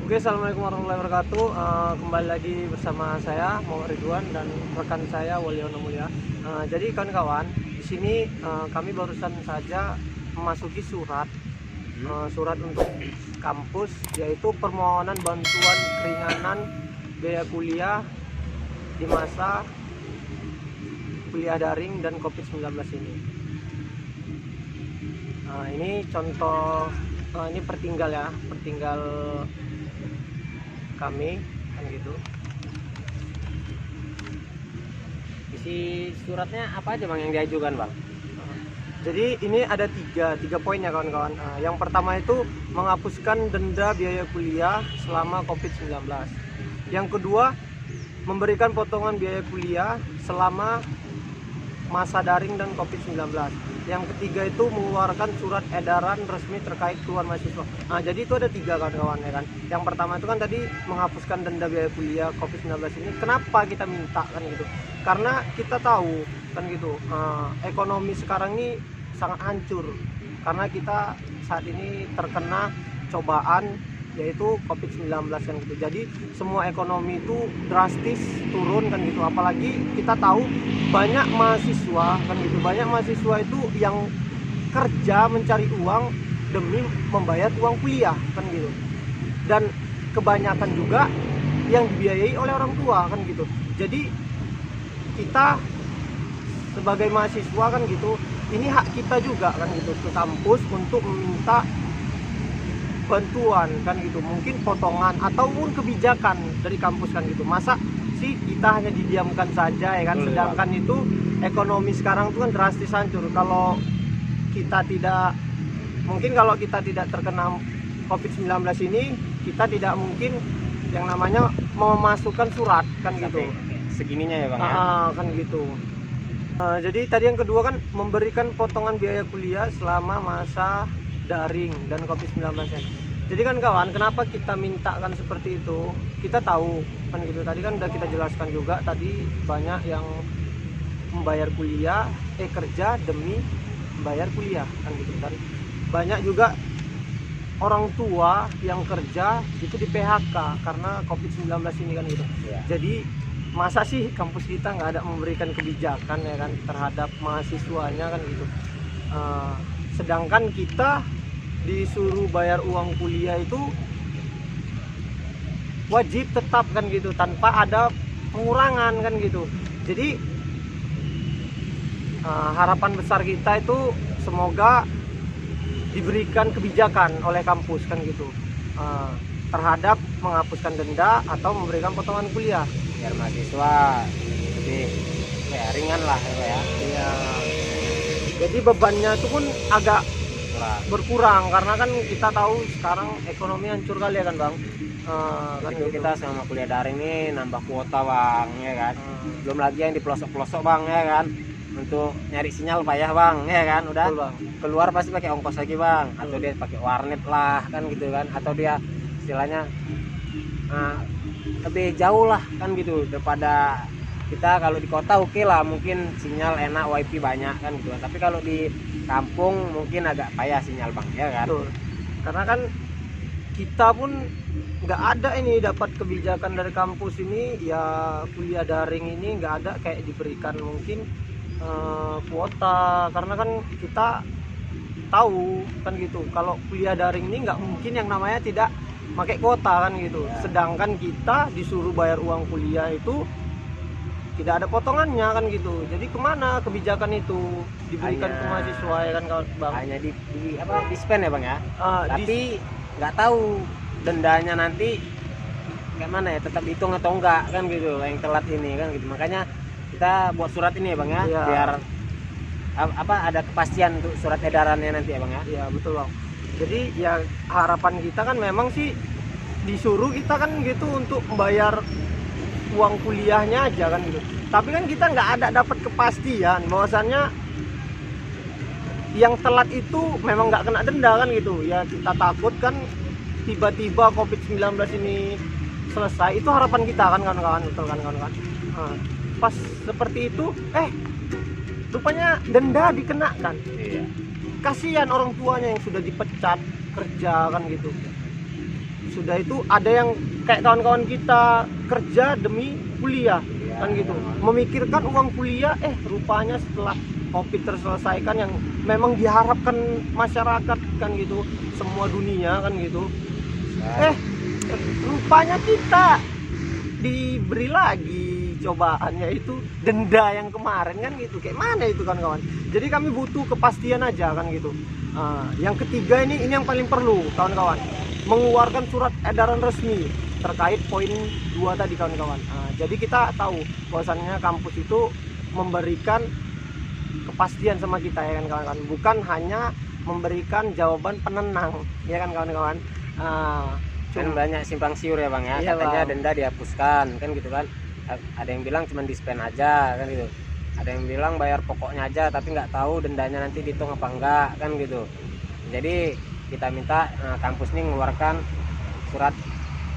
Oke, assalamualaikum warahmatullahi wabarakatuh. Kembali lagi bersama saya Muhammad Ridwan dan rekan saya Waliono Mulia. Jadi kawan-kawan, di sini kami barusan saja memasuki surat untuk kampus, yaitu permohonan bantuan keringanan biaya kuliah di masa kuliah daring dan COVID-19 ini. Ini contoh, ini pertinggal kami kan gitu. Isi suratnya apa aja bang yang diajukan bang? Jadi ini ada tiga poin ya kawan-kawan. Yang pertama itu menghapuskan denda biaya kuliah selama COVID-19. Yang kedua, memberikan potongan biaya kuliah selama masa daring dan COVID-19. Yang ketiga itu mengeluarkan surat edaran resmi terkait keluar mahasiswa. Jadi itu ada tiga kawan-kawan ya kan. Yang pertama itu kan tadi menghapuskan denda biaya kuliah COVID-19 ini. Kenapa kita minta kan gitu? Karena kita tahu kan gitu, ekonomi sekarang ini sangat hancur karena kita saat ini terkena cobaan yaitu COVID-19 kan gitu. Jadi semua ekonomi itu drastis turun kan gitu. Apalagi kita tahu banyak mahasiswa kan gitu. Banyak mahasiswa itu yang kerja mencari uang demi membayar uang kuliah kan gitu. Dan kebanyakan juga yang dibiayai oleh orang tua kan gitu. Jadi kita sebagai mahasiswa kan gitu, ini hak kita juga kan gitu ke kampus untuk meminta bantuan kan gitu, mungkin potongan ataupun kebijakan dari kampus kan gitu. Masa sih kita hanya didiamkan saja ya kan, sedangkan itu ekonomi sekarang tuh kan drastis hancur. Kalau kita tidak terkena COVID-19 ini, kita tidak mungkin yang namanya memasukkan surat kan gitu. Segininya ya bang ya? Kan gitu. Jadi tadi yang kedua kan memberikan potongan biaya kuliah selama masa daring dan COVID-19 ya. Jadi kan kawan, kenapa kita mintakan seperti itu? Kita tahu kan gitu. Tadi kan udah kita jelaskan juga, tadi banyak yang membayar kuliah, kerja demi membayar kuliah kan gitu. Dan banyak juga orang tua yang kerja itu di PHK karena COVID-19 ini kan gitu. Ya. Jadi masa sih kampus kita nggak ada memberikan kebijakan ya kan terhadap mahasiswanya kan gitu. Sedangkan kita disuruh bayar uang kuliah itu wajib tetap kan gitu, tanpa ada pengurangan kan gitu. Jadi harapan besar kita itu semoga diberikan kebijakan oleh kampus kan gitu, terhadap menghapuskan denda atau memberikan potongan kuliah Biar mahasiswa lebih ringan lah ya. ya. Jadi bebannya itu pun agak berkurang karena kan kita tahu sekarang ekonomi hancur kali ya kan bang. Kan itu kita sama kuliah daring nih nambah kuota bang ya kan. Belum lagi yang di pelosok-pelosok bang ya kan, untuk nyari sinyal payah bang ya kan. Udah Betul, bang. Keluar pasti pakai ongkos lagi bang, atau dia pakai warnet lah kan gitu kan, atau dia istilahnya lebih jauh lah kan gitu daripada kita. Kalau di kota oke lah, mungkin sinyal enak, wifi banyak kan gitu. Tapi kalau di kampung mungkin agak payah sinyal bang ya kan. Betul. Karena kan kita pun nggak ada ini dapat kebijakan dari kampus ini ya, kuliah daring ini nggak ada kayak diberikan mungkin kuota, karena kan kita tahu kan gitu kalau kuliah daring ini nggak mungkin yang namanya tidak pakai kuota kan gitu. Sedangkan kita disuruh bayar uang kuliah itu tidak ada potongannya kan gitu. Jadi kemana kebijakan itu diberikan ke mahasiswa ya kan bang? Hanya di spend ya bang ya. Tapi nggak tahu dendanya nanti kayak mana ya, tetap dihitung atau enggak kan gitu yang telat ini kan gitu. Makanya kita buat surat ini ya bang ya, biar ada kepastian untuk surat edarannya nanti ya bang ya. Iya betul bang. Jadi ya harapan kita kan memang sih disuruh kita kan gitu untuk membayar uang kuliahnya aja kan gitu. Tapi kan kita nggak ada dapat kepastian bahwasannya yang telat itu memang nggak kena denda kan gitu. Ya kita takut kan tiba-tiba COVID-19 ini selesai, itu harapan kita kan kawan-kawan, betul kan kawan-kawan. Pas seperti itu rupanya denda dikenakan. Iya. Kasihan orang tuanya yang sudah dipecat kerja kan gitu. sudah itu ada yang kayak kawan-kawan kita kerja demi kuliah kan gitu, memikirkan uang kuliah, rupanya setelah COVID terselesaikan yang memang diharapkan masyarakat kan gitu, semua dunia kan gitu, rupanya kita diberi lagi cobaannya itu denda yang kemarin kan gitu. Kayak mana itu kawan-kawan? Jadi kami butuh kepastian aja kan gitu. Yang ketiga ini yang paling perlu kawan-kawan, mengeluarkan surat edaran resmi terkait poin 2 tadi kawan-kawan. Jadi kita tahu bahwasannya kampus itu memberikan kepastian sama kita ya kan kawan-kawan, bukan hanya memberikan jawaban penenang ya kan kawan-kawan. Kan banyak simpang siur ya bang ya, Iya, katanya bang. denda dihapuskan kan gitu kan, ada yang bilang cuma dispen aja kan gitu, ada yang bilang bayar pokoknya aja tapi nggak tahu dendanya nanti dihitung apa enggak kan gitu. Jadi kita minta kampus ini mengeluarkan surat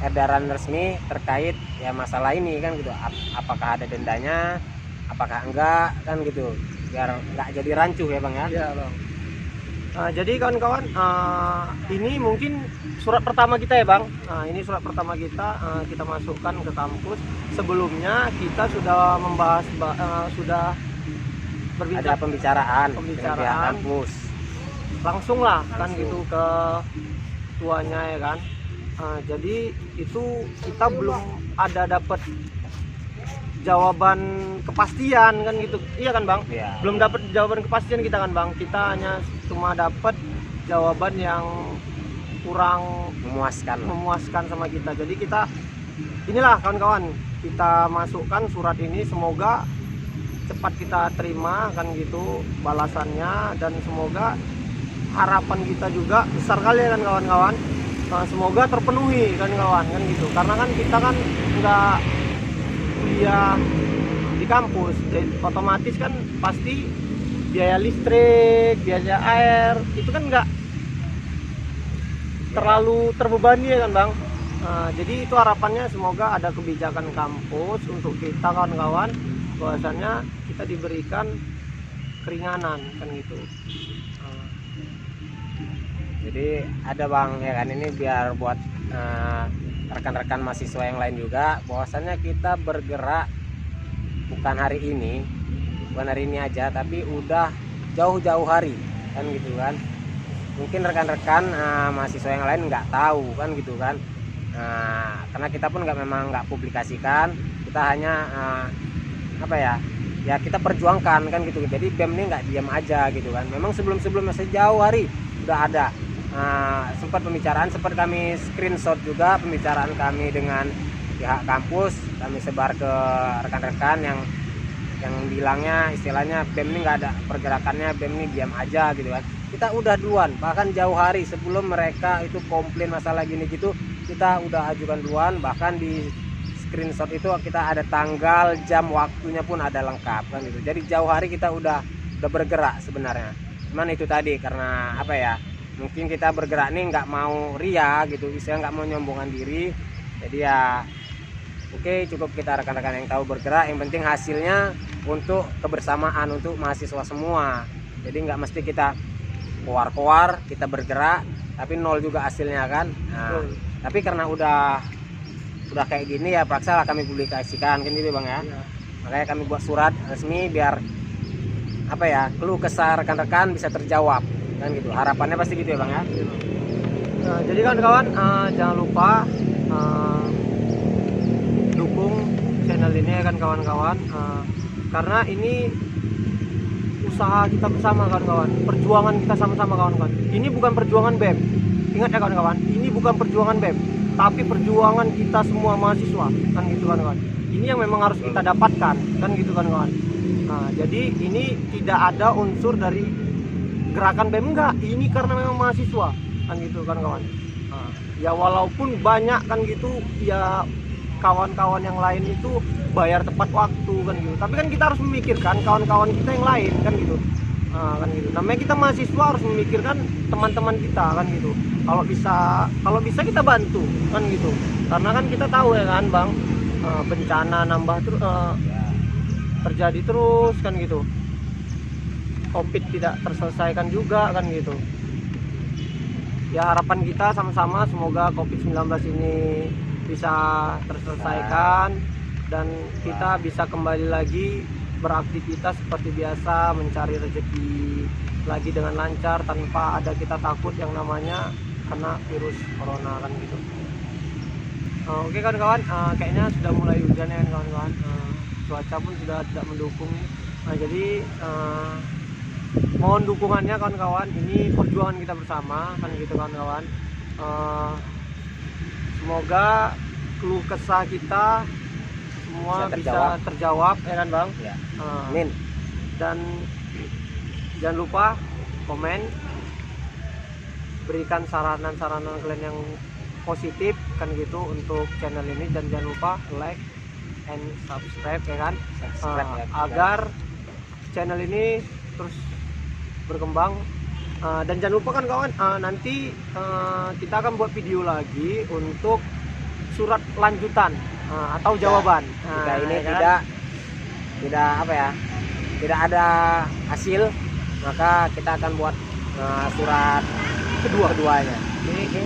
edaran resmi terkait ya masalah ini kan gitu, apakah ada dendanya apakah enggak kan gitu, biar nggak jadi rancu ya bang ya. Iya bang. Jadi kawan-kawan, ini mungkin surat pertama kita ya bang. Ini surat pertama kita, kita masukkan ke kampus. Sebelumnya kita sudah membahas, sudah berbincang, Ada pembicaraan dengan Pembicaraan. pihak kampus. langsung lah kan Langsung. gitu ke tuanya ya kan. Jadi itu kita belum ada dapat jawaban kepastian kan gitu, iya kan bang? Iya. Belum dapat jawaban kepastian kita kan bang, kita hanya cuma dapat jawaban yang kurang memuaskan sama kita. Jadi kita inilah kawan-kawan, kita masukkan surat ini, semoga cepat kita terima kan gitu balasannya, dan semoga harapan kita juga besar kali kan kawan-kawan, semoga terpenuhi kan kawan kan gitu, karena kan kita kan nggak kuliah di kampus, jadi otomatis kan pasti biaya listrik, biaya air itu kan nggak terlalu terbebani ya kan bang. Jadi itu harapannya, semoga ada kebijakan kampus untuk kita kawan-kawan, bahwasannya kita diberikan keringanan kan gitu. Jadi ada bang ya kan, ini biar buat rekan-rekan mahasiswa yang lain juga, bahwasannya kita bergerak bukan hari ini aja, tapi udah jauh-jauh hari kan gitu kan. Mungkin rekan-rekan mahasiswa yang lain nggak tahu kan gitu kan, karena kita pun memang nggak publikasikan, kita hanya ya kita perjuangkan kan gitu. Jadi BEM ini nggak diam aja gitu kan, memang sebelumnya sejauh hari udah ada sempat pembicaraan, sempat kami screenshot juga pembicaraan kami dengan pihak kampus, kami sebar ke rekan-rekan yang bilangnya istilahnya BEM ini nggak ada pergerakannya, BEM ini diam aja gitu kan. Kita udah duluan, bahkan jauh hari sebelum mereka itu komplain masalah gini gitu, kita udah ajukan duluan, bahkan di screenshot itu kita ada tanggal, jam, waktunya pun ada lengkap kan gitu. Jadi jauh hari kita udah bergerak sebenarnya. Cuman itu tadi karena mungkin kita bergerak nih nggak mau ria gitu, istilah nggak mau nyombongan diri. Jadi ya oke, cukup kita rekan-rekan yang tahu bergerak, yang penting hasilnya untuk kebersamaan, untuk mahasiswa semua. Jadi nggak mesti kita koar-koar, kita bergerak tapi nol juga hasilnya kan. Tapi karena udah kayak gini ya paksa lah kami publikasikan kan gitu bang ya. Makanya kami buat surat resmi biar keluh kesah rekan-rekan bisa terjawab kan gitu. Harapannya pasti gitu ya bang ya. Jadi kawan-kawan, jangan lupa dukung channel ini ya kan kawan-kawan, karena ini usaha kita bersama kawan-kawan, perjuangan kita sama-sama kawan-kawan. Ini bukan perjuangan BEM, ingat ya kawan-kawan, ini bukan perjuangan BEM, tapi perjuangan kita semua mahasiswa kan gitu kawan-kawan. Ini yang memang harus kita dapatkan kan gitu kawan-kawan. Jadi ini tidak ada unsur dari gerakan BEM, enggak, ini karena memang mahasiswa kan gitu kawan-kawan. Ya walaupun banyak kan gitu ya kawan-kawan yang lain itu bayar tepat waktu kan gitu, tapi kan kita harus memikirkan kawan-kawan kita yang lain kan gitu. Kan gitu, namanya kita mahasiswa harus memikirkan teman-teman kita kan gitu. Kalau bisa kita bantu kan gitu, karena kan kita tahu ya kan bang, bencana nambah terus, terjadi terus kan gitu, COVID tidak terselesaikan juga kan gitu. Ya harapan kita sama-sama semoga COVID-19 ini bisa terselesaikan dan kita bisa kembali lagi beraktivitas seperti biasa, mencari rezeki lagi dengan lancar tanpa ada kita takut yang namanya kena virus corona kan gitu. Oke kawan-kawan, kayaknya sudah mulai hujan ya kawan-kawan. Cuaca pun sudah tidak mendukung. Jadi mohon dukungannya kawan-kawan. Ini perjuangan kita bersama kan gitu kawan-kawan. Semoga keluh kesah kita semua bisa terjawab ya kan bang. Ya. Amin. Dan jangan lupa komen, berikan saranan-saranan kalian yang positif kan gitu untuk channel ini, dan jangan lupa like and subscribe ya kan. Ya, agar channel ini terus berkembang. Dan jangan lupa kan kawan, nanti kita akan buat video lagi untuk surat lanjutan atau jawaban. Jika ini ya kan? tidak apa ya, tidak ada hasil, maka kita akan buat surat kedua-duanya. Oke.